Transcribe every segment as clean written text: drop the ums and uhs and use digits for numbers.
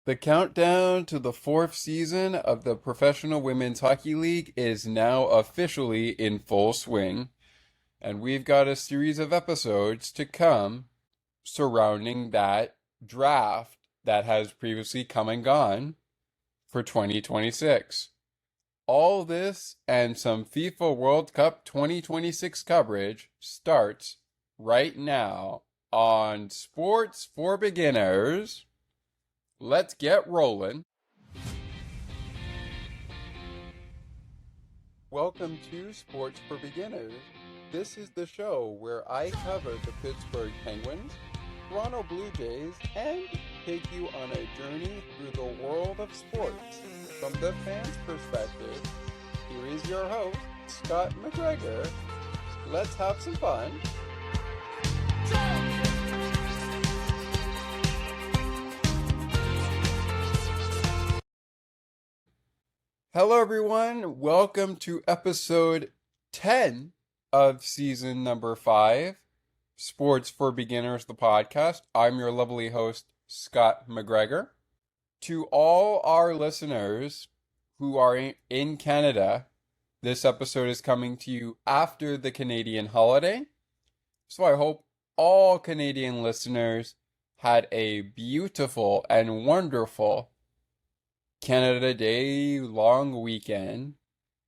The countdown to the fourth season of the Professional Women's Hockey League is now officially in full swing, and we've got a series of episodes to come surrounding that draft that has previously come and gone for 2026. All this and some FIFA World Cup 2026 coverage starts right now on Sports for Beginners. Let's get rolling. Welcome to Sports for Beginners. This is the show where I cover the Pittsburgh Penguins, Toronto Blue Jays, and take you on a journey through the world of sports. From the fans' perspective, here is your host, Scott McGregor. Let's have some fun. Hello everyone, welcome to episode 10 of season number 5, Sports for Beginners, the podcast. I'm your lovely host, Scott McGregor. To all our listeners who are in Canada, this episode is coming to you after the Canadian holiday. So I hope all Canadian listeners had a beautiful and wonderful Canada Day long weekend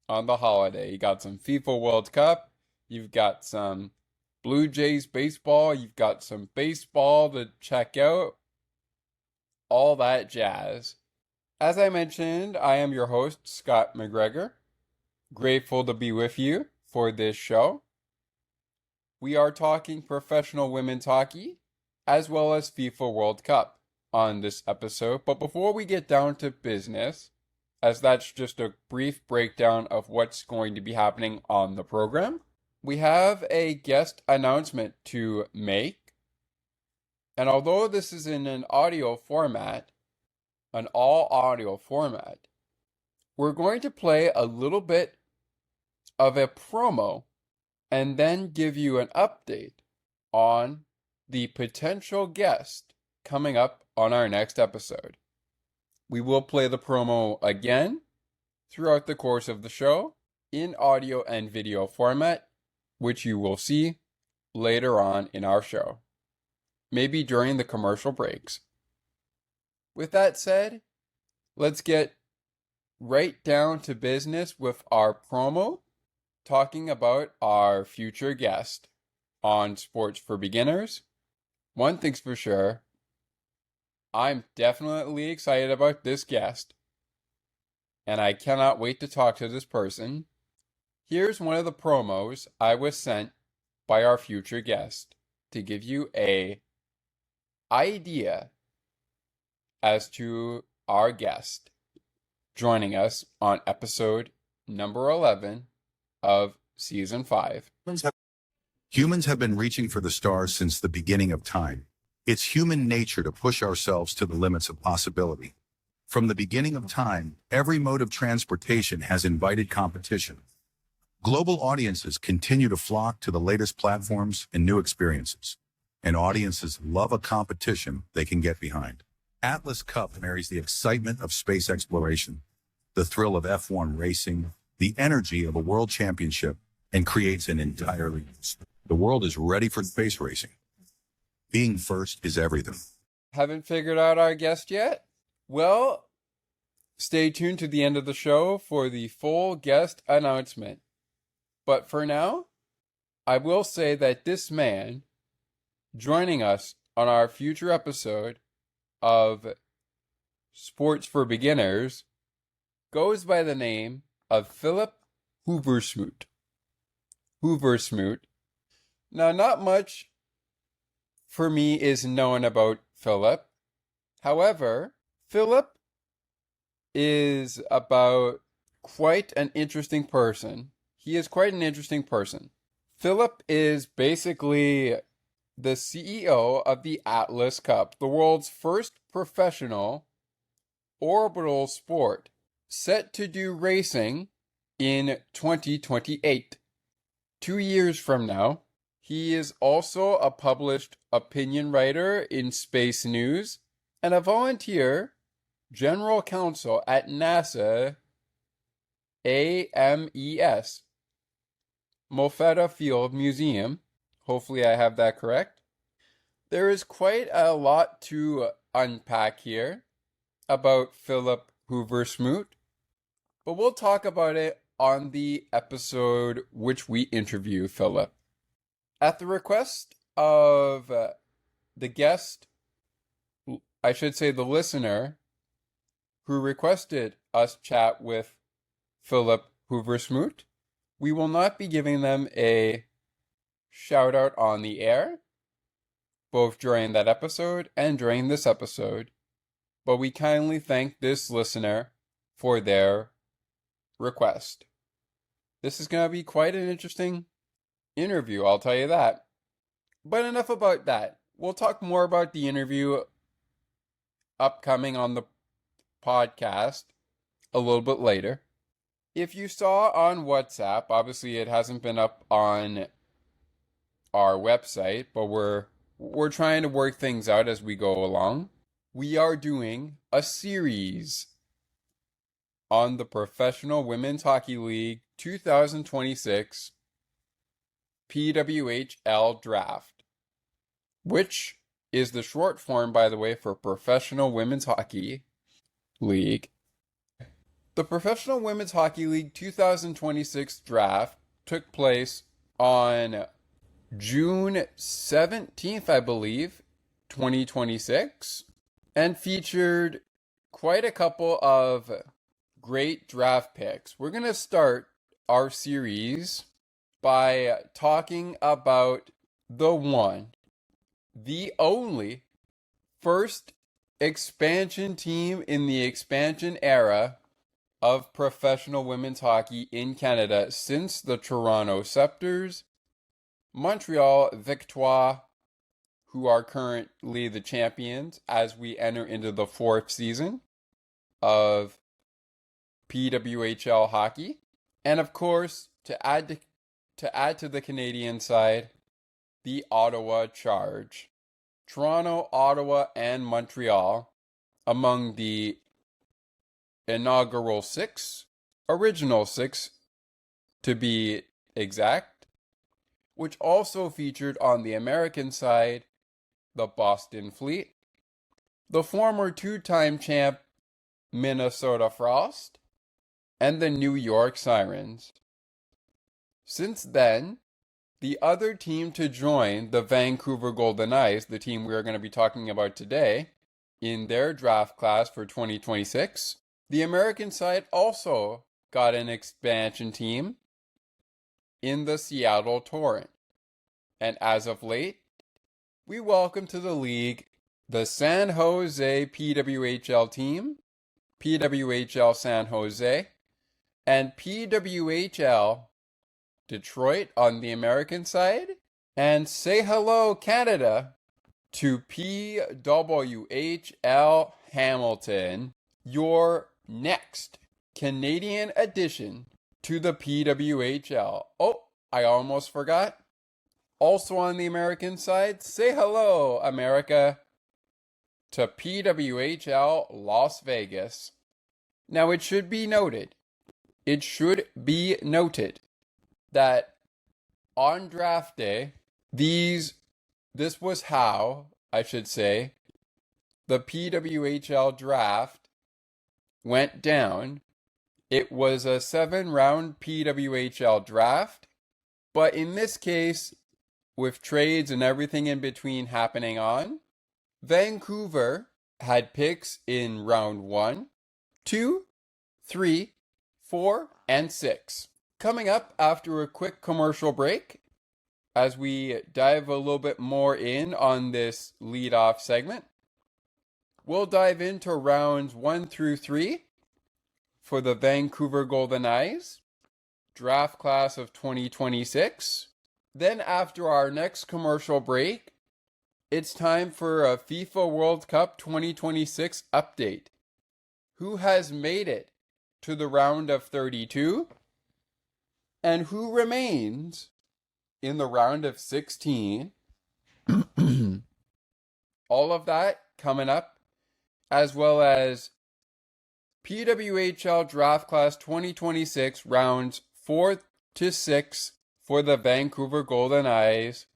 on the holiday. You got some FIFA World Cup, you've got some Blue Jays baseball, you've got some baseball to check out, all that jazz. As I mentioned, I am your host, Scott McGregor. Grateful to be with you for this show. We are talking professional women's hockey as well as FIFA World Cup on this episode. But before we get down to business, as that's just a brief breakdown of what's going to be happening on the program, we have a guest announcement to make. And although this is in an audio format, an all audio format, we're going to play a little bit of a promo and then give you an update on the potential guest coming up on our next episode. We will play the promo again throughout the course of the show in audio and video format, which you will see later on in our show, maybe during the commercial breaks. With that said, let's get right down to business with our promo, talking about our future guest on Sports for Beginners. One thing's for sure, I'm definitely excited about this guest, and I cannot wait to talk to this person. Here's one of the promos I was sent by our future guest to give you a idea as to our guest joining us on episode number 11 of season 5. Humans have been reaching for the stars since the beginning of time. It's human nature to push ourselves to the limits of possibility. From the beginning of time, every mode of transportation has invited competition. Global audiences continue to flock to the latest platforms and new experiences. And audiences love a competition they can get behind. Atlas Cup marries the excitement of space exploration, the thrill of F1 racing, the energy of a world championship, and creates an entirely new sport. The world is ready for space racing. Being first is everything. Haven't figured out our guest yet? Well, stay tuned to the end of the show for the full guest announcement. But for now, I will say that this man joining us on our future episode of Sports for Beginners goes by the name of Philip Hoover Smoot. Hoover Smoot. Now, not much for me is known about Philip. However, Philip is about quite an interesting person. He is quite an interesting person. Philip is basically the CEO of the Atlas Cup, the world's first professional orbital sport, set to do racing in 2028. 2 years from now. He is also a published opinion writer in space news and a volunteer General Counsel at NASA, AMES, Mofetta Field Museum. Hopefully I have that correct. There is quite a lot to unpack here about Philip Hoover Smoot, but we'll talk about it on the episode which we interview Philip. At the request of the guest, I should say the listener, who requested us chat with Philip Hoover Smoot, we will not be giving them a shout out on the air, both during that episode and during this episode, but we kindly thank this listener for their request. This is going to be quite an interesting interview, I'll tell you that. But enough about that. We'll talk more about the interview upcoming on the podcast a little bit later. If you saw on WhatsApp, obviously it hasn't been up on our website, but we're trying to work things out as we go along. We are doing a series on the Professional Women's Hockey League 2026 PWHL Draft, which is the short form, by the way, for Professional Women's Hockey League. The Professional Women's Hockey League 2026 Draft took place on June 17th, I believe, 2026, and featured quite a couple of great draft picks. We're going to start our series by talking about the one, the only, first expansion team in the expansion era of professional women's hockey in Canada since the Toronto Scepters, Montreal Victoire, who are currently the champions as we enter into the fourth season of PWHL hockey, and of course, to add to the Canadian side, the Ottawa Charge. Toronto, Ottawa, and Montreal among the inaugural original six to be exact, which also featured on the American side the Boston Fleet, the former two-time champ Minnesota Frost, and the New York Sirens. Since then, the other team to join the Vancouver Golden Eyes, the team we are going to be talking about today, in their draft class for 2026, the American side also got an expansion team in the Seattle Torrent. And as of late, we welcome to the league the San Jose PWHL team, PWHL San Jose, and PWHL Detroit on the American side, and say hello, Canada, to PWHL Hamilton, your next Canadian addition to the PWHL. Oh, I almost forgot. Also on the American side, say hello, America, to PWHL Las Vegas. Now it should be noted that on draft day, this was how, I should say, the PWHL draft went down. It was a 7-round PWHL draft, but in this case, with trades and everything in between happening on, Vancouver had picks in round 1, 2, 3, 4, and 6. Coming up after a quick commercial break, as we dive a little bit more in on this lead-off segment, we'll dive into rounds 1 through 3 for the Vancouver Golden Eyes, draft class of 2026. Then after our next commercial break, it's time for a FIFA World Cup 2026 update. Who has made it to the round of 32? And who remains in the round of 16? All of that coming up, as well as PWHL Draft Class 2026 rounds 4 to 6 for the Vancouver Golden Eyes.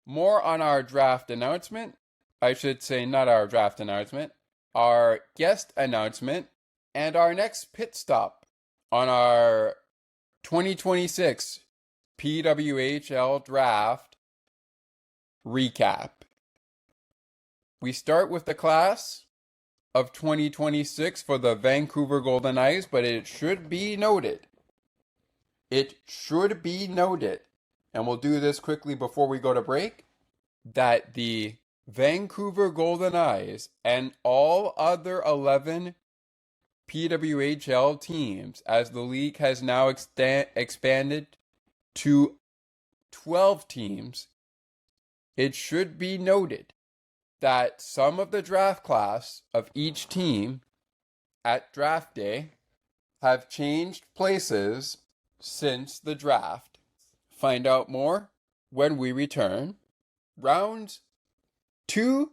More on our draft announcement. I should say not our draft announcement, our guest announcement, and our next pit stop on our 2026 PWHL Draft recap. We start with the class of 2026 for the Vancouver Golden Eyes, but it should be noted, and we'll do this quickly before we go to break, that the Vancouver Golden Eyes and all other 11 PWHL teams, as the league has now expanded to 12 teams, it should be noted that some of the draft class of each team at draft day have changed places since the draft. Find out more when we return. Rounds 1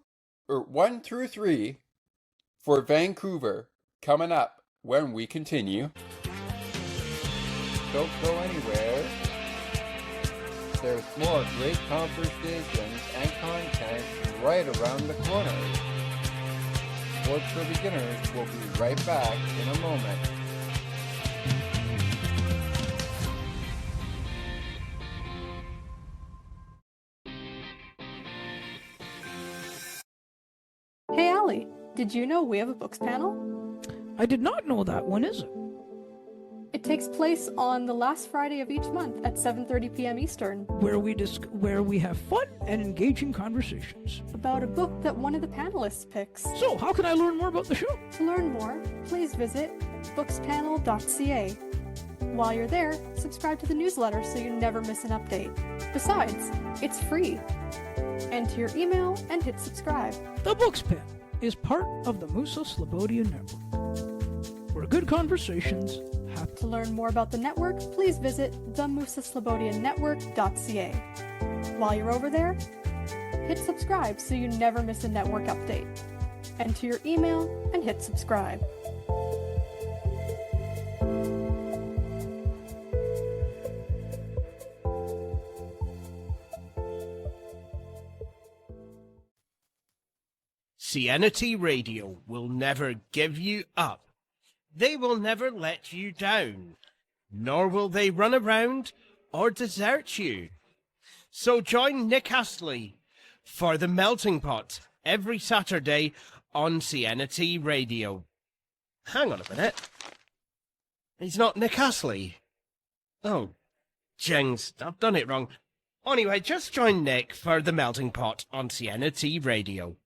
through 3 for Vancouver coming up when we continue. Don't go anywhere. There's more great conversations and content right around the corner. Sports for Beginners will be right back in a moment. Hey Allie, did you know we have a books panel? I did not know that. When is it? It takes place on the last Friday of each month at 7:30 p.m. Eastern. Where we have fun and engaging conversations. About a book that one of the panelists picks. So, how can I learn more about the show? To learn more, please visit bookspanel.ca. While you're there, subscribe to the newsletter so you never miss an update. Besides, it's free. Enter your email and hit subscribe. The Books Pen is part of the Musa Slobodian Network, where good conversations happen. To learn more about the network, please visit themusaslobodiannetwork.ca. While you're over there, hit subscribe so you never miss a network update. Enter your email and hit subscribe. Cianity Radio will never give you up. They will never let you down, nor will they run around or desert you. So join Nick Astley for The Melting Pot every Saturday on Cianity Radio. Hang on a minute. He's not Nick Astley. Oh, jings, I've done it wrong. Anyway, just join Nick for The Melting Pot on Cianity Radio.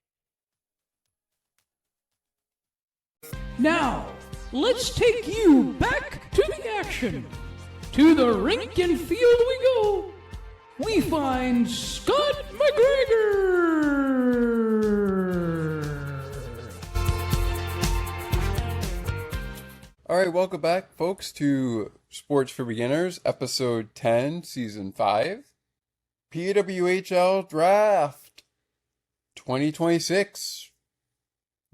Now, let's take you back to the action. To the rink and field we go. We find Scott McGregor. All right, welcome back, folks, to Sports for Beginners, Episode 10, Season 5. PWHL Draft 2026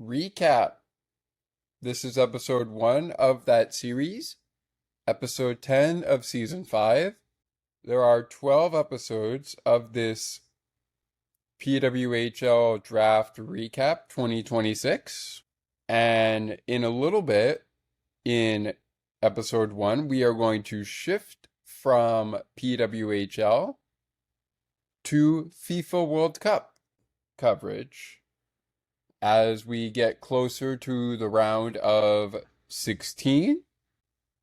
Recap. This is Episode 1 of that series, Episode 10 of Season 5. There are 12 episodes of this PWHL Draft Recap 2026. And in a little bit, in Episode 1, we are going to shift from PWHL to FIFA World Cup coverage as we get closer to the round of 16.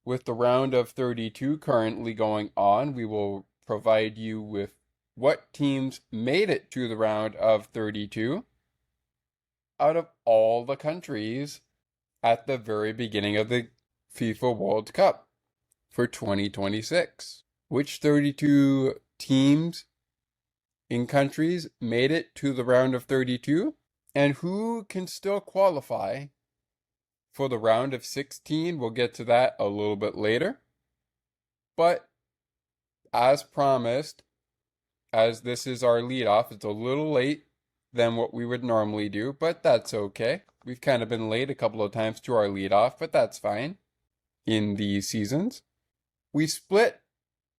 With the round of 32 currently going on, we will provide you with what teams made it to the round of 32 out of all the countries at the very beginning of the FIFA World Cup for 2026. Which 32 teams in countries made it to the round of 32? And who can still qualify for the round of 16? We'll get to that a little bit later. But as promised, as this is our leadoff, it's a little late than what we would normally do, but that's okay. We've kind of been late a couple of times to our leadoff, but that's fine in these seasons. We split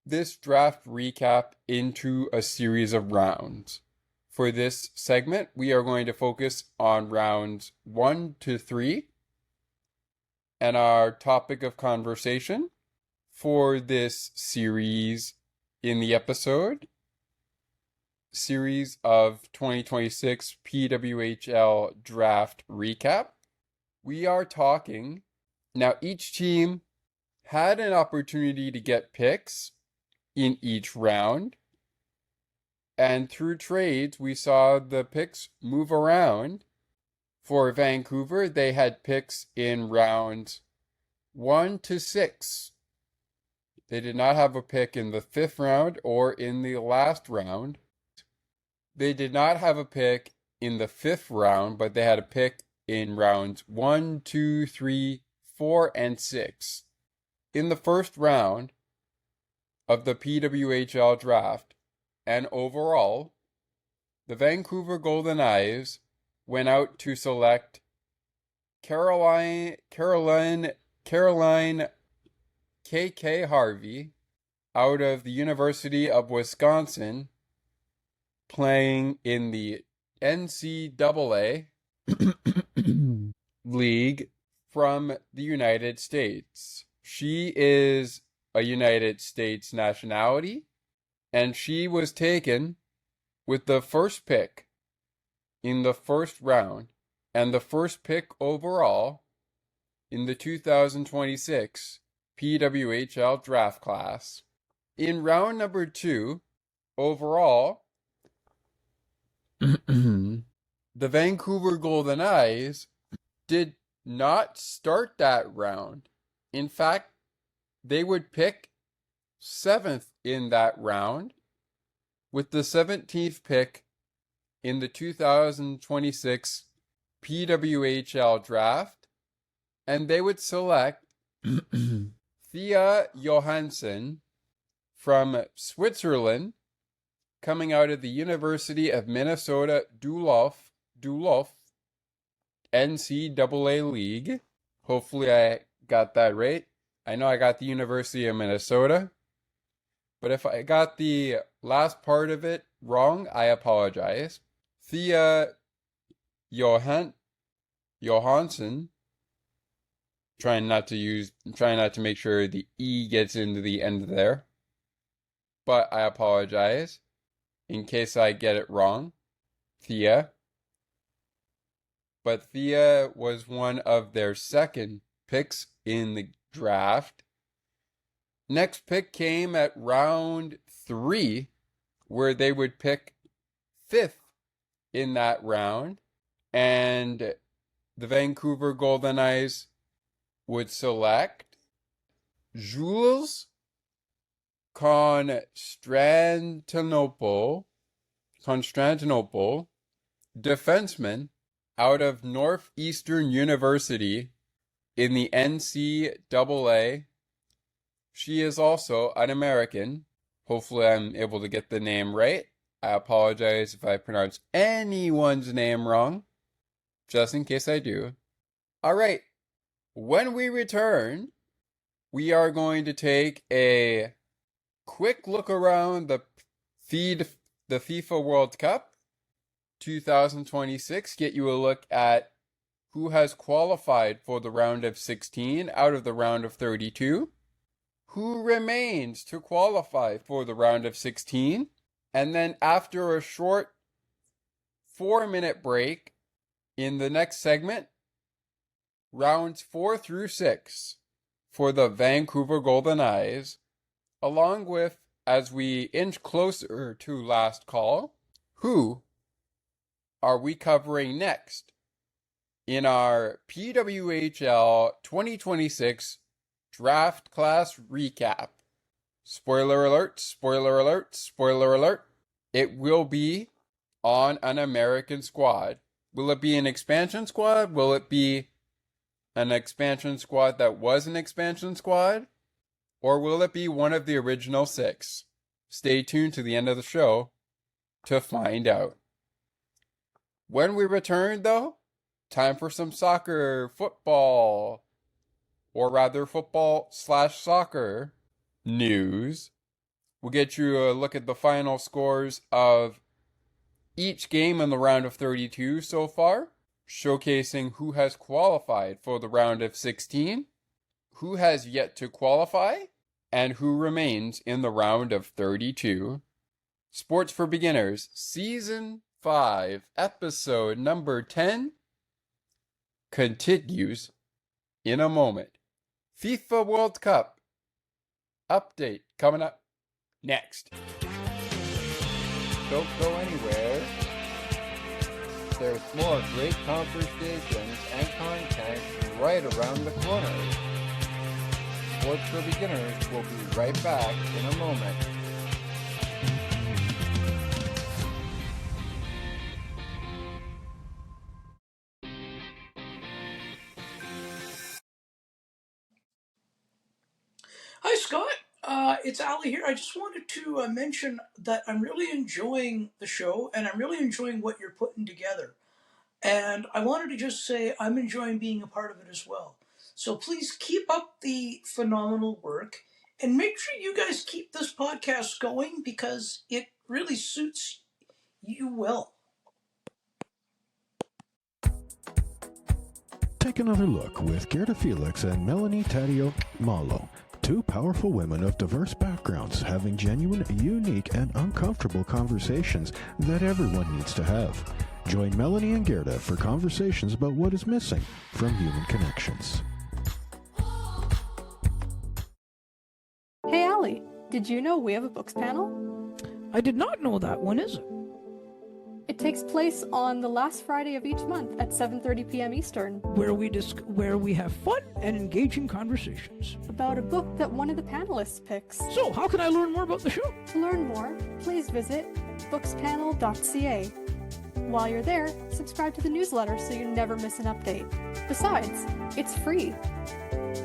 this draft recap into a series of rounds. For this segment, we are going to focus on rounds 1 to 3. And our topic of conversation for this series in the episode, series of 2026 PWHL Draft Recap, we are talking, now each team had an opportunity to get picks in each round, and through trades we saw the picks move around. For Vancouver, they had picks in rounds 1 to 6. They did not have a pick in the 5th round or in the last round. They did not have a pick in the 5th round, but they had a pick in rounds 1, 2, 3, 4, and 6. In the first round of the PWHL Draft, and overall, the Vancouver Golden Eyes went out to select Caroline K.K. Harvey out of the University of Wisconsin, playing in the NCAA League from the United States. She is a United States nationality, and she was taken with the first pick in the first round and the first pick overall in the 2026 PWHL draft class. In round number 2, overall, the Vancouver Golden Eyes did not start that round. In fact, they would pick 7th in that round with the 17th pick in the 2026 PWHL draft, and they would select Thea Johanson from Switzerland, coming out of the University of Minnesota Duluth NCAA League. Hopefully I got that right. I know I got the University of Minnesota, but if I got the last part of it wrong, I apologize. Thea Johanson, trying not to make sure the E gets into the end there, but I apologize in case I get it wrong. Thea. But Thea was one of their second picks in the draft. Next pick came at round 3, where they would pick 5th in that round, and the Vancouver Golden Eyes would select Jules Constantinople, defenseman out of Northeastern University in the NCAA. She is also an American. Hopefully I'm able to get the name right. I apologize if I pronounce anyone's name wrong, just in case I do. All right, when we return, we are going to take a quick look around the FIFA World Cup 2026, get you a look at who has qualified for the round of 16 out of the round of 32, who remains to qualify for the round of 16, and then after a short 4-minute break in the next segment, rounds 4 through 6 for the Vancouver Golden Eyes, along with, as we inch closer to last call, who are we covering next in our PWHL 2026 draft class recap. Spoiler alert, spoiler alert, spoiler alert. It will be on an American squad. Will it be an expansion squad? Will it be an expansion squad that was an expansion squad? Or will it be one of the original 6? Stay tuned to the end of the show to find out. When we return, though, Time for some soccer, football, or rather football/soccer news. We'll get you a look at the final scores of each game in the round of 32 so far, showcasing who has qualified for the round of 16, who has yet to qualify, and who remains in the round of 32. Sports for Beginners, Season 5, Episode number 10, continues in a moment. FIFA World Cup update coming up next. Don't go anywhere. There's more great conversations and content right around the corner. Sports for Beginners will be right back in a moment. Hi, Scott. It's Ali here. I just wanted to mention that I'm really enjoying the show and I'm really enjoying what you're putting together. And I wanted to just say I'm enjoying being a part of it as well. So please keep up the phenomenal work and make sure you guys keep this podcast going because it really suits you well. Take another look with Gerda Felix and Melanie Taddeo Malo. Two powerful women of diverse backgrounds having genuine, unique, and uncomfortable conversations that everyone needs to have. Join Melanie and Gerda for conversations about what is missing from human connections. Hey Allie, did you know we have a books panel? I did not know that. When is it? It takes place on the last Friday of each month at 7:30 p.m. Eastern, Where we have fun and engaging conversations. about a book that one of the panelists picks. So, how can I learn more about the show? To learn more, please visit bookspanel.ca. While you're there, subscribe to the newsletter so you never miss an update. Besides, it's free.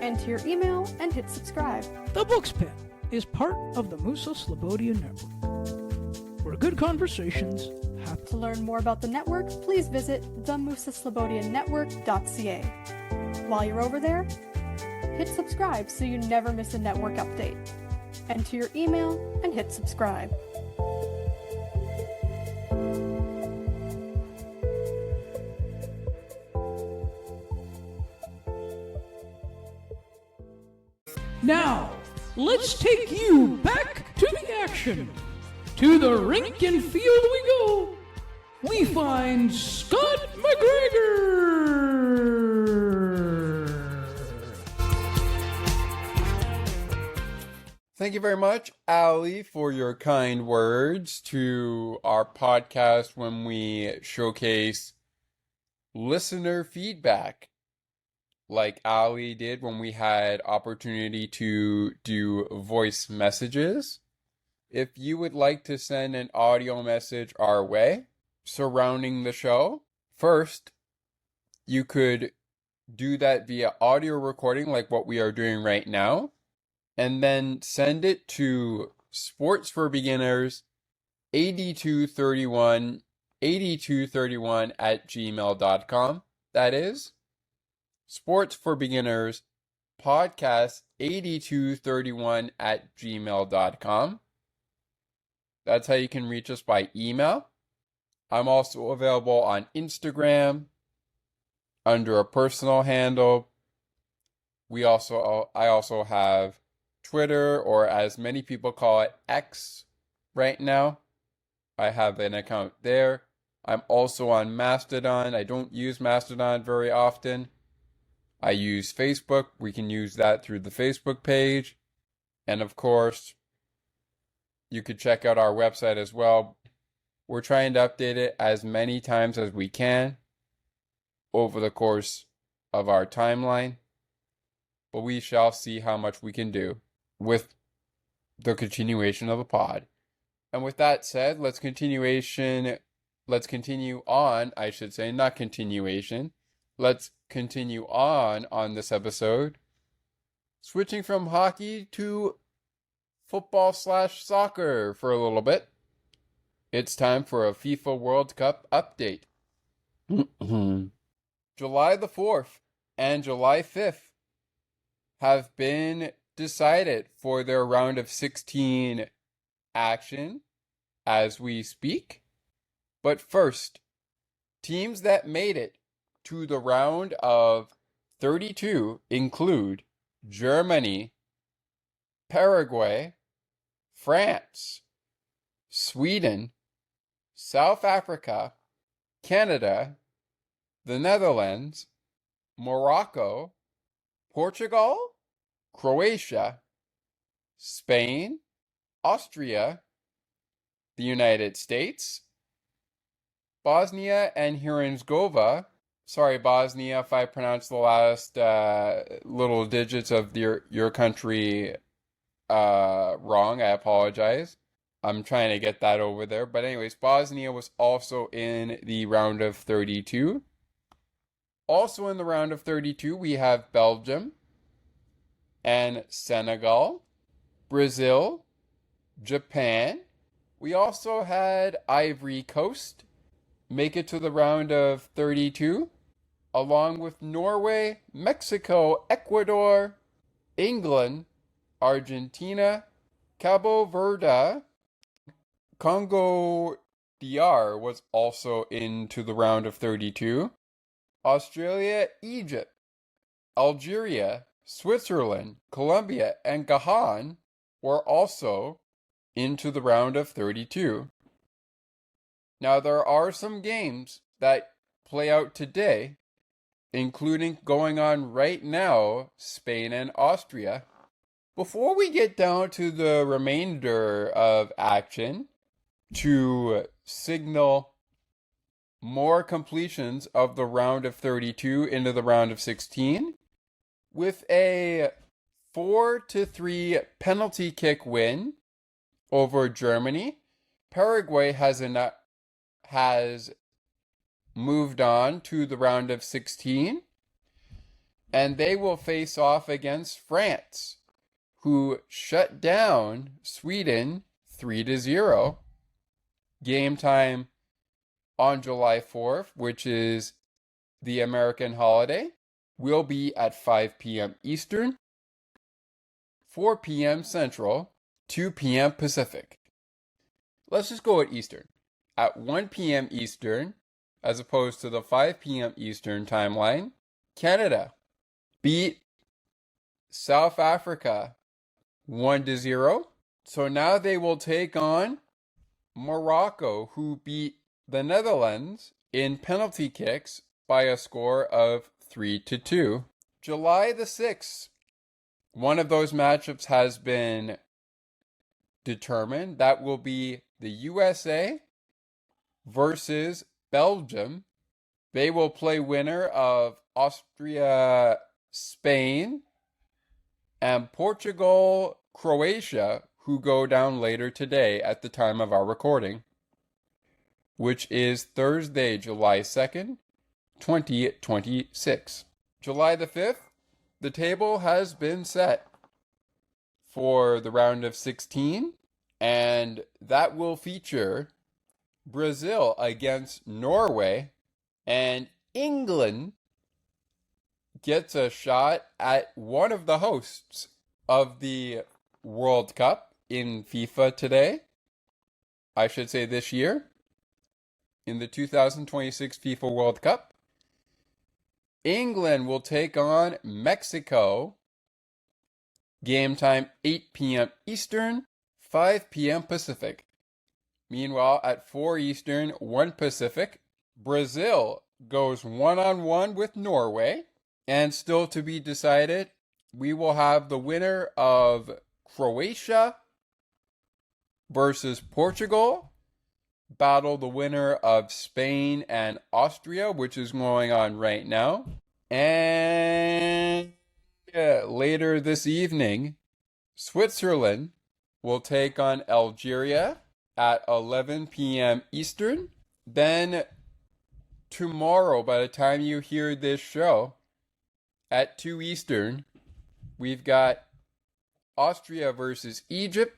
Enter your email and hit subscribe. The Books Pen is part of the Musa Slobodia Network, where good conversations happen. To learn more about the network, please visit themusaslobodiannetwork.ca. While you're over there, hit subscribe so you never miss a network update. Enter your email and hit subscribe. Now, let's take you back to the action. To the rink and field we go. We find Scott McGregor. Thank you very much, Ali, for your kind words to our podcast when we showcase listener feedback, like Ali did when we had opportunity to do voice messages. If you would like to send an audio message our way surrounding the show, first, you could do that via audio recording like what we are doing right now, and then send it to Sports for Beginners 8231 at gmail.com. That is Sports for Beginners podcast 8231 at gmail.com. That's how you can reach us by email. I'm also available on Instagram under a personal handle. I also have Twitter, or as many people call it, X right now. I have an account there. I'm also on Mastodon. I don't use Mastodon very often. I use Facebook. We can use that through the Facebook page. And of course, you could check out our website as well. We're trying to update it as many times as we can over the course of our timeline. But we shall see how much we can do with the continuation of the pod. And with that said, let's continue on, I should say, not continuation. Let's continue on this episode. Switching from hockey to football/soccer for a little bit. It's time for a FIFA World Cup update. July the 4th and July 5th have been decided for their round of 16 action as we speak. But first, teams that made it to the round of 32 include Germany, Paraguay, France, Sweden, South Africa, Canada, the Netherlands, Morocco, Portugal, Croatia, Spain, Austria, the United States, Bosnia and Herzegovina. Sorry, Bosnia, if I pronounced the last little digits of your country wrong. I apologize. I'm trying to get that over there. But anyways, Bosnia was also in the round of 32. Also in the round of 32, we have Belgium and Senegal, Brazil, Japan. We also had Ivory Coast make it to the round of 32, along with Norway, Mexico, Ecuador, England, Argentina, Cabo Verde, Congo DR was also into the round of 32, Australia, Egypt, Algeria, Switzerland, Colombia, and Gabon were also into the round of 32. Now, there are some games that play out today, including going on right now, Spain and Austria. Before we get down to the remainder of action, to signal more completions of the round of 32 into the round of 16, with a 4-3 penalty kick win over Germany, Paraguay has moved on to the round of 16, and they will face off against France, who shut down Sweden 3-0. Game time on July 4th, which is the American holiday, will be at 5 p.m. Eastern, 4 p.m. Central, 2 p.m. Pacific. Let's just go at Eastern. At 1 p.m. Eastern, as opposed to the 5 p.m. Eastern timeline, Canada beat South Africa 1-0. So now they will take on Morocco, who beat the Netherlands in penalty kicks by a score of 3-2. July the 6th, one of those matchups has been determined. That will be the USA versus Belgium. They will play winner of Austria, Spain, and Portugal, Croatia, who go down later today at the time of our recording, which is Thursday, July 2nd, 2026. July the 5th, the table has been set for the round of 16, and that will feature Brazil against Norway, and England gets a shot at one of the hosts of the World Cup in FIFA today. I should say this year, in the 2026 FIFA World Cup. England will take on Mexico. Game time 8 p.m. Eastern, 5 p.m. Pacific. Meanwhile, at 4 Eastern, 1 Pacific, Brazil goes one-on-one with Norway. And still to be decided, we will have the winner of Croatia versus Portugal battle the winner of Spain and Austria, which is going on right now. And later this evening, Switzerland will take on Algeria at 11 p.m. Eastern. Then tomorrow, by the time you hear this show, at 2 Eastern, we've got Austria versus Egypt,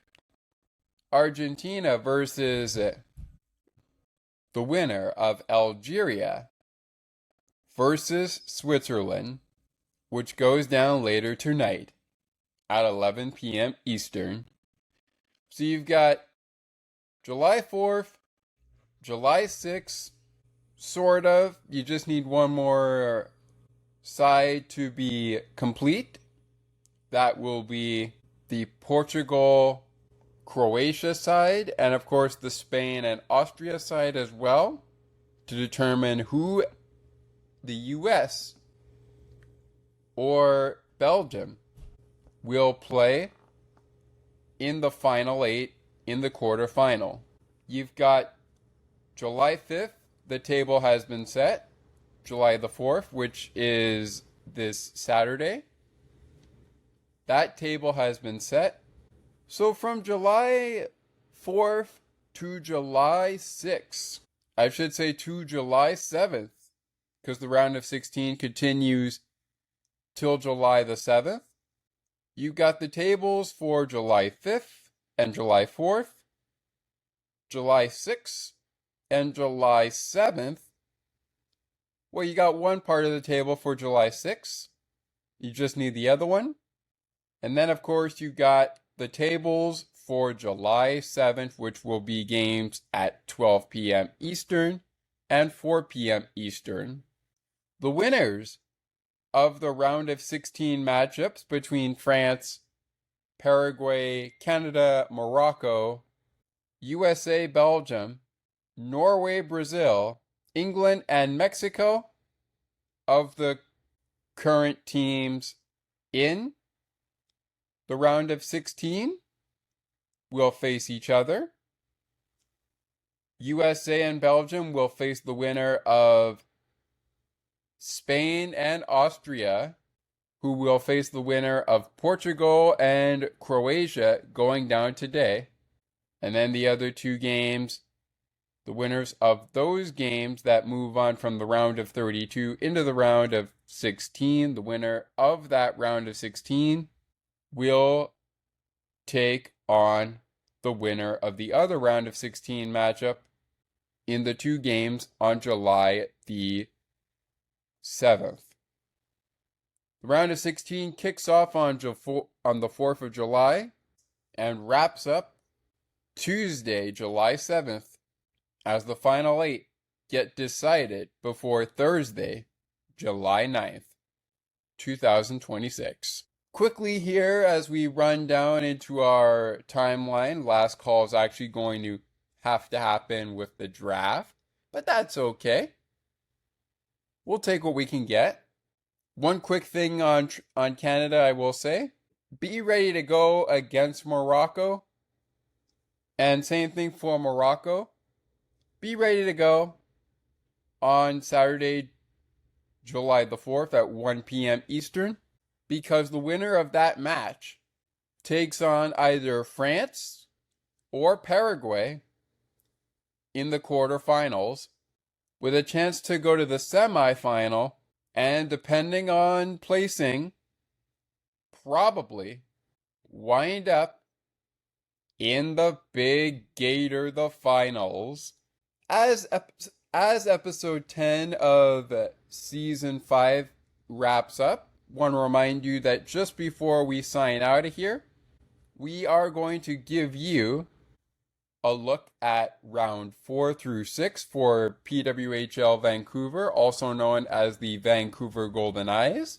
Argentina versus the winner of Algeria, versus Switzerland, which goes down later tonight at 11 p.m. Eastern. So you've got July 4th, July 6th, sort of. You just need one more side to be complete. That will be the Portugal-Croatia side, and of course the Spain and Austria side as well, to determine who the US or Belgium will play in the final 8 in the quarterfinal. You've got July 5th, the table has been set. July the 4th, which is this Saturday, that table has been set. So from July 4th to July 6th, I should say to July 7th, because the round of 16 continues till July the 7th. You've got the tables for July 5th and July 4th, July 6th, and July 7th. Well, you got one part of the table for July 6th. You just need the other one. And then, of course, you got the tables for July 7th, which will be games at 12 p.m. Eastern and 4 p.m. Eastern. The winners of the round of 16 matchups between France, Paraguay, Canada, Morocco, USA, Belgium, Norway, Brazil, England, and Mexico, of the current teams in the round of 16 will face each other. USA and Belgium will face the winner of Spain and Austria, who will face the winner of Portugal and Croatia going down today. And then the other two games, the winners of those games that move on from the round of 32 into the round of 16, the winner of that round of 16 will take on the winner of the other round of 16 matchup in the two games on July the 7th. The round of 16 kicks off on the 4th of July and wraps up Tuesday, July 7th, as the final 8 get decided before Thursday, July 9th, 2026. Quickly here, as we run down into our timeline, last call is actually going to have to happen with the draft, but that's okay. We'll take what we can get. One quick thing on Canada, I will say, be ready to go against Morocco. And same thing for Morocco. Be ready to go on Saturday, July the 4th at 1 p.m. Eastern, because the winner of that match takes on either France or Paraguay in the quarterfinals, with a chance to go to the semifinal and, depending on placing, probably wind up in the big gator, the finals. As episode 10 of season 5 wraps up, I want to remind you that just before we sign out of here, we are going to give you a look at round 4 through 6 for PWHL Vancouver, also known as the Vancouver Golden Eyes.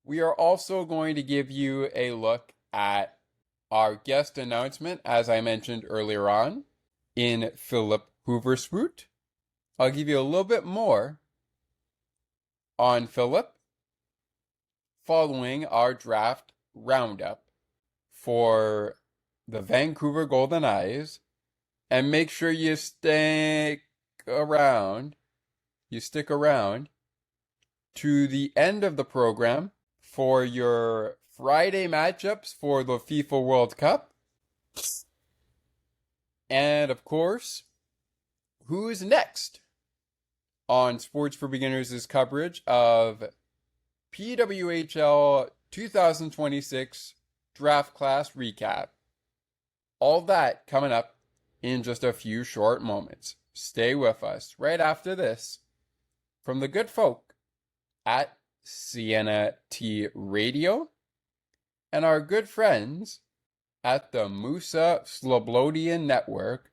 We are also going to give you a look at our guest announcement, as I mentioned earlier on, in Philip Hoover Smoot. I'll give you a little bit more on Philip following our draft roundup for the Vancouver Golden Eyes. And make sure you stick around to the end of the program for your Friday matchups for the FIFA World Cup. And of course, who's next on Sports for Beginners' coverage of PWHL 2026 Draft Class Recap. All that coming up in just a few short moments. Stay with us right after this from the good folk at Sienna T Radio, and our good friends at the Musa Slobodian Network.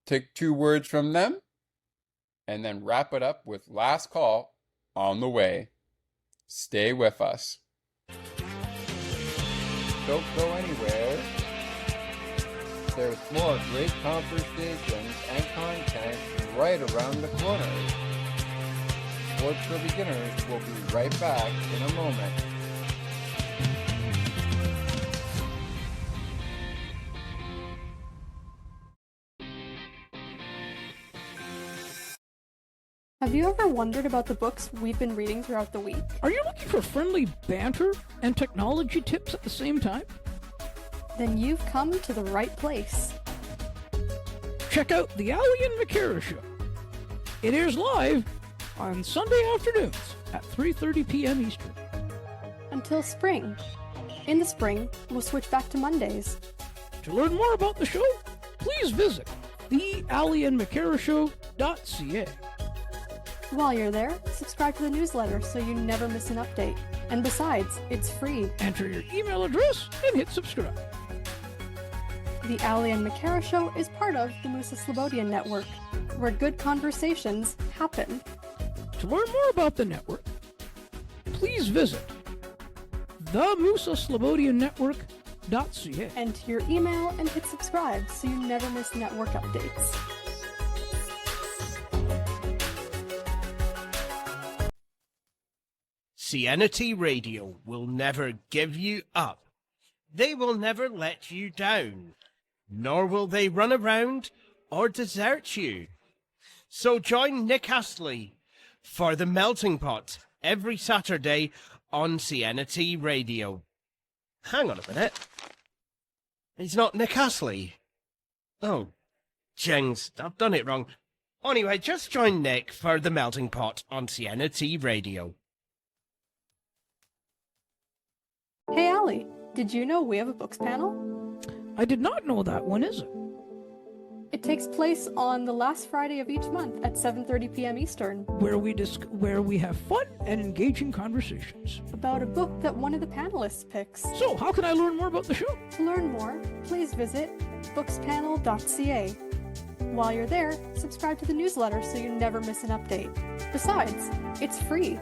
Take 2 words from them, and then wrap it up with Last Call on the way. Stay with us. Don't go anywhere. There's more great conversations and content right around the corner. Sports for Beginners will be right back in a moment. Have you ever wondered about the books we've been reading throughout the week? Are you looking for friendly banter and technology tips at the same time? Then you've come to the right place. Check out the Ali and McCarra Show. It airs live on Sunday afternoons at 3:30 p.m. Eastern. Until spring. In the spring, we'll switch back to Mondays. To learn more about the show, please visit thealiandmccarrashow.ca. While you're there, subscribe to the newsletter so you never miss an update. And besides, it's free. Enter your email address and hit subscribe. The Ali and McCarra Show is part of the Musa Slobodian Network, where good conversations happen. To learn more about the network, please visit themusaslobodiannetwork.ca. Enter your email and hit subscribe so you never miss network updates. Sienna T Radio will never give you up. They will never let you down, nor will they run around or desert you. So join Nick Astley for The Melting Pot every Saturday on Sienna T Radio. Hang on a minute. He's not Nick Astley. Oh, jings, I've done it wrong. Anyway, just join Nick for The Melting Pot on Sienna T Radio. Hey Ali, did you know we have a books panel? I did not know that. When is it? It takes place on the last Friday of each month at 7:30 p.m. Eastern, Where we have fun and engaging conversations. about a book that one of the panelists picks. So, how can I learn more about the show? To learn more, please visit bookspanel.ca. While you're there, subscribe to the newsletter so you never miss an update. Besides, it's free.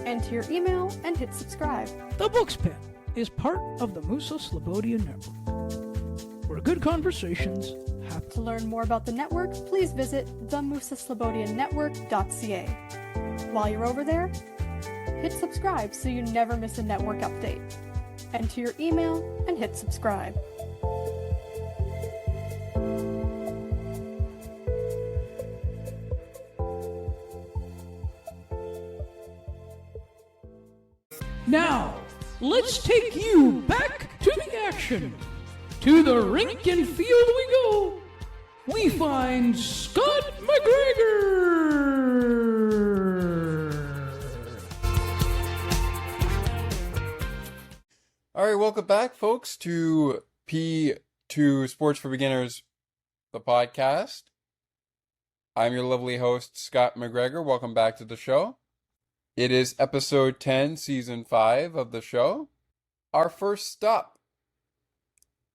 Enter your email and hit subscribe. The Books Pen is part of the Musa Slobodian Network, where good conversations happen. To learn more about the network, please visit themusaslobodiannetwork.ca. While you're over there, hit subscribe so you never miss a network update. Enter your email and hit subscribe. Now, let's take you back to the action. To the rink and field we go. We find Scott McGregor. All right, welcome back, folks, to P2 Sports for Beginners, the podcast. I'm your lovely host, Scott McGregor. Welcome back to the show. It is episode 10, season 5 of the show. Our first stop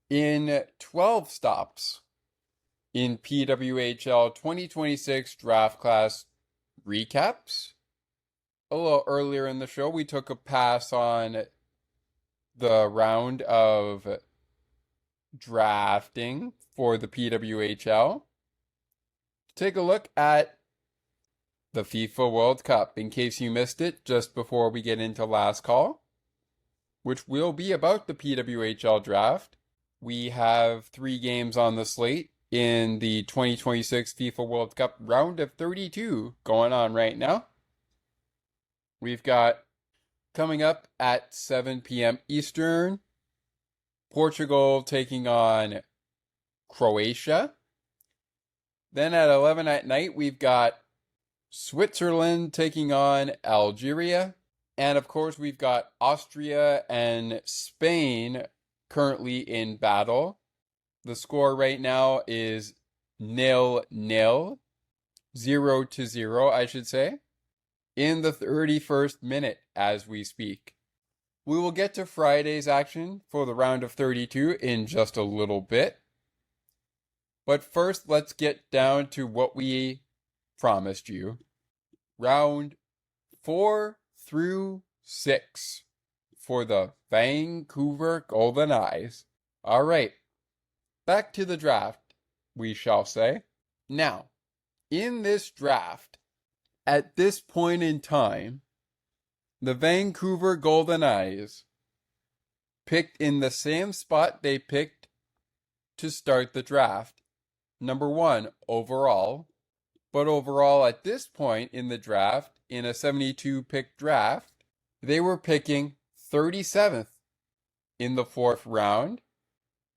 in 12 stops in PWHL 2026 draft class recaps. A little earlier in the show, we took a pass on the round of drafting for the PWHL. Take a look at the FIFA World Cup, in case you missed it just before we get into last call, which will be about the PWHL draft. We have 3 games on the slate in the 2026 FIFA World Cup round of 32 going on right now. We've got coming up at 7 p.m. Eastern, Portugal taking on Croatia. Then at 11 at night, we've got Switzerland taking on Algeria. And of course, we've got Austria and Spain currently in battle. The score right now is 0-0, 0-0, I should say. in the 31st minute as we speak. We will get to Friday's action for the round of 32 in just a little bit. But first, let's get down to what we promised you. Round 4 through 6 for the Vancouver Golden Eyes. All right, back to the draft, we shall say. Now, in this draft, at this point in time, the Vancouver Golden Eyes picked in the same spot they picked to start the draft. Number 1 overall. But overall, at this point in the draft, in a 72-pick draft, they were picking 37th in the 4th round.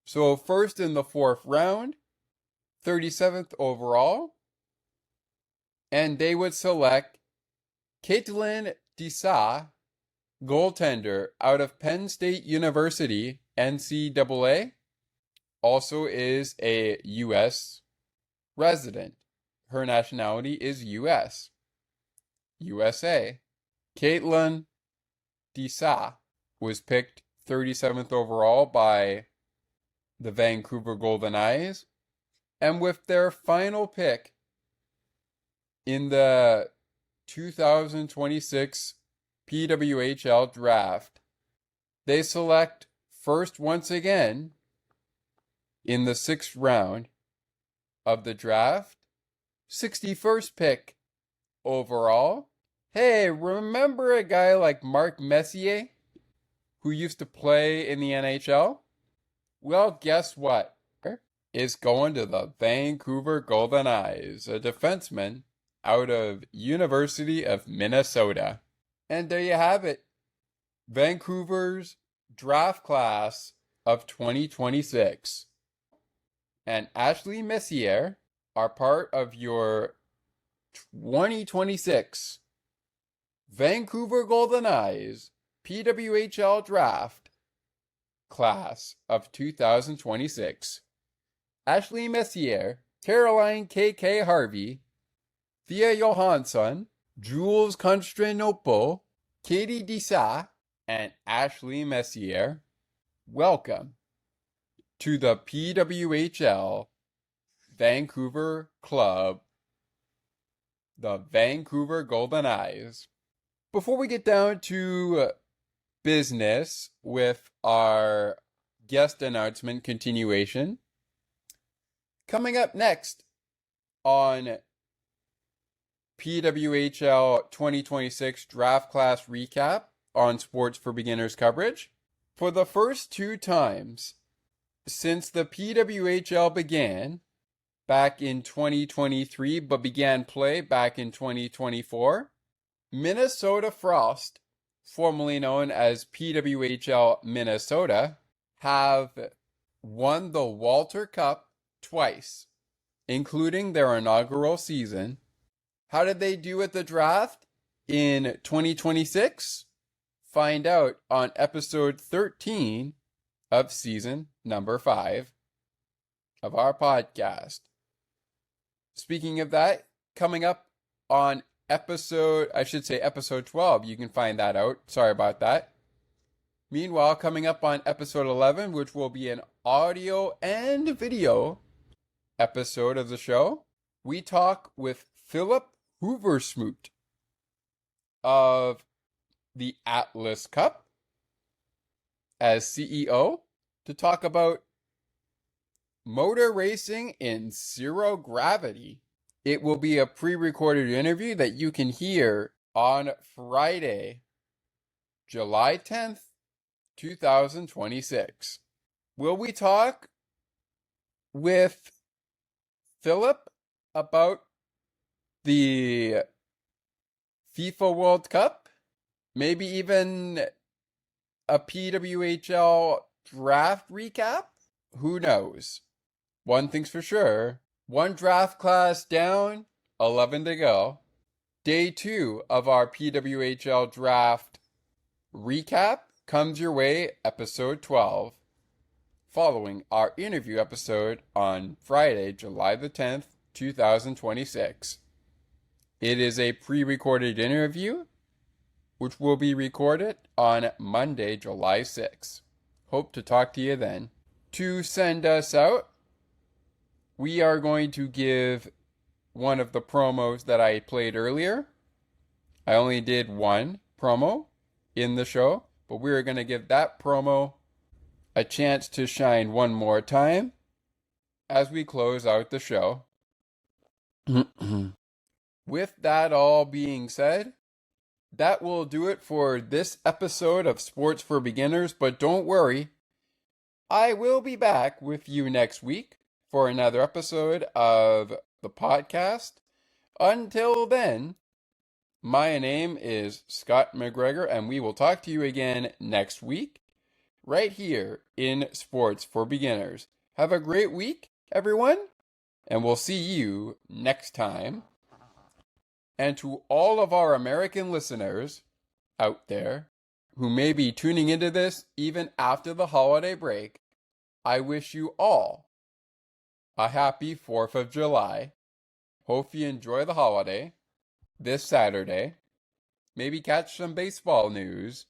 So first in the 4th round, 37th overall. And they would select Dissa, goaltender out of Penn State University, NCAA, also is a U.S. resident. Her nationality is U.S. USA. Caitlin Dissa was picked 37th overall by the Vancouver Golden Eyes. And with their final pick in the 2026 PWHL Draft, they select first once again in the 6th round of the draft, 61st pick overall. Hey, remember a guy like Mark Messier who used to play in the NHL? Well, guess what? Is going to the Vancouver Golden Eyes, a defenseman out of University of Minnesota. And there you have it. Vancouver's draft class of 2026. And Ashley Messier are part of your 2026 Vancouver Golden Eyes PWHL Draft class of 2026. Ashley Messier, Caroline K.K. Harvey, Thea Johanson, Jules Constantinople, Katie Dissa, and Ashley Messier. Welcome to the PWHL Vancouver Club, the Vancouver Golden Eyes. Before we get down to business with our guest announcement continuation, coming up next on PWHL 2026 Draft Class Recap on Sports for Beginners coverage. For the first 2 times since the PWHL began back in 2023 but began play back in 2024, Minnesota Frost, formerly known as PWHL Minnesota, have won the Walter Cup twice, including their inaugural season. How did they do at the draft in 2026? Find out on episode 13 of season number 5 of our podcast. Speaking of that, coming up on episode 12, you can find that out. Sorry about that. Meanwhile, coming up on episode 11, which will be an audio and video episode of the show, we talk with Philip Hoover Smoot of the Atlas Cup as CEO to talk about motor racing in zero gravity. It will be a pre-recorded interview that you can hear on Friday, July 10th, 2026. Will we talk with Philip about the FIFA World Cup? Maybe even a PWHL draft recap? Who knows? One thing's for sure. 1 draft class down, 11 to go. Day 2 of our PWHL draft recap comes your way, episode 12, following our interview episode on Friday, July the 10th, 2026. It is a pre-recorded interview, which will be recorded on Monday, July 6th. Hope to talk to you then. To send us out, we are going to give one of the promos that I played earlier. I only did one promo in the show, but we're going to give that promo a chance to shine one more time as we close out the show. With that all being said, that will do it for this episode of Sports for Beginners, but don't worry, I will be back with you next week for another episode of the podcast. Until then, my name is Scott McGregor, and we will talk to you again next week, right here in Sports for Beginners. Have a great week, everyone, and we'll see you next time. And to all of our American listeners out there who may be tuning into this even after the holiday break, I wish you all a happy 4th of July. Hope you enjoy the holiday this Saturday. Maybe catch some baseball news.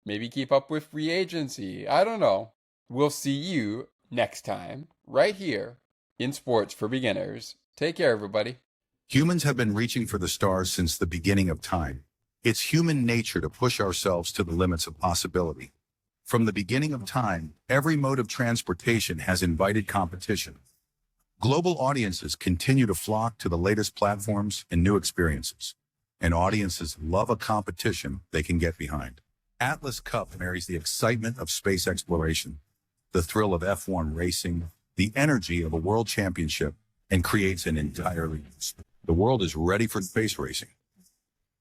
Maybe keep up with free agency. I don't know. We'll see you next time right here in Sports for Beginners. Take care, everybody. Humans have been reaching for the stars since the beginning of time. It's human nature to push ourselves to the limits of possibility. From the beginning of time, every mode of transportation has invited competition. Global audiences continue to flock to the latest platforms and new experiences, and audiences love a competition they can get behind. Atlas Cup marries the excitement of space exploration, the thrill of F1 racing, the energy of a world championship, and creates an entirely new sport. The world is ready for space racing.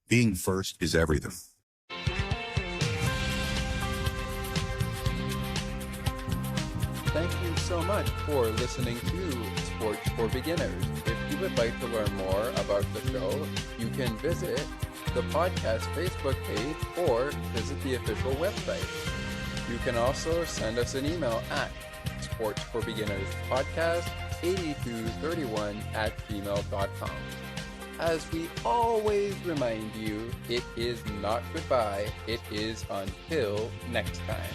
Being first is everything. Thank you so much for listening to Sports for Beginners. If you would like to learn more about the show, you can visit the podcast Facebook page or visit the official website. You can also send us an email at sportsforbeginnerspodcast8231@gmail.com. As we always remind you, it is not goodbye, it is until next time.